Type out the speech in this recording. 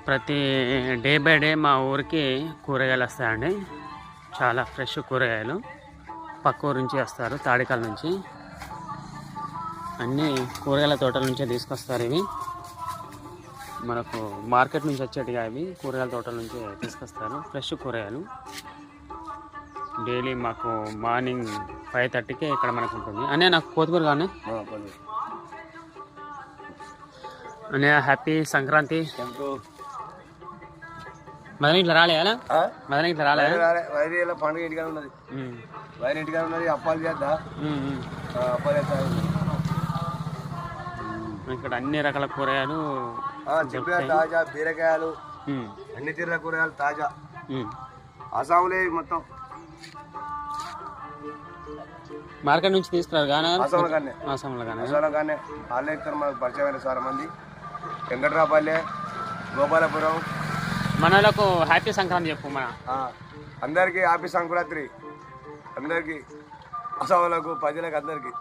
ప్రతి day by day మా ఊరికి కూరగాయలు వస్తాయండి. చాలా ఫ్రెష్ కూరగాయలు పక్క ఊరు నుంచి వస్తారు, తాడికాల నుంచి. అన్నీ కూరగాయల తోటల నుంచే తీసుకొస్తారు. ఇవి మనకు మార్కెట్ నుంచి వచ్చేటిగా ఇవి కూరగాయల తోటల నుంచి తీసుకొస్తారు ఫ్రెష్ కూరగాయలు. డైలీ మాకు మార్నింగ్ 5:30కే ఇక్కడ మనకు ఉంటుంది. అనే నాకు కొత్తిమీర కానీ అనే హ్యాపీ సంక్రాంతి. మదన ఇట్లా రాలేదా? మదన ఇట్లా రాలేదు. పండుగ ఇంటికానే ఉన్నది, వైర్ ఇంటికానే ఉన్నది. అప్పాలు చేద్దా? అప్పాలు చేస్తా. ఇక్కడ అన్ని రకాల కూరగాయలు, తాజా బీరకాయలు, అన్ని తీరుల కూరగాయలు తాజా. అసాములే మొత్తం మార్కెట్ నుంచి తీసుకురారు కానీ అసలు కానీ వాళ్ళే ఇస్తారు. మనకు పరిచయమైన చాలా మంది. వెంకట్రాపల్లె, గోపాలపురం. మనలకు హ్యాపీ సంక్రాంతి చెప్పు. మన అందరికీ హ్యాపీ సంక్రాంతి. అందరికీ అసాములకు, ప్రజలకు అందరికీ.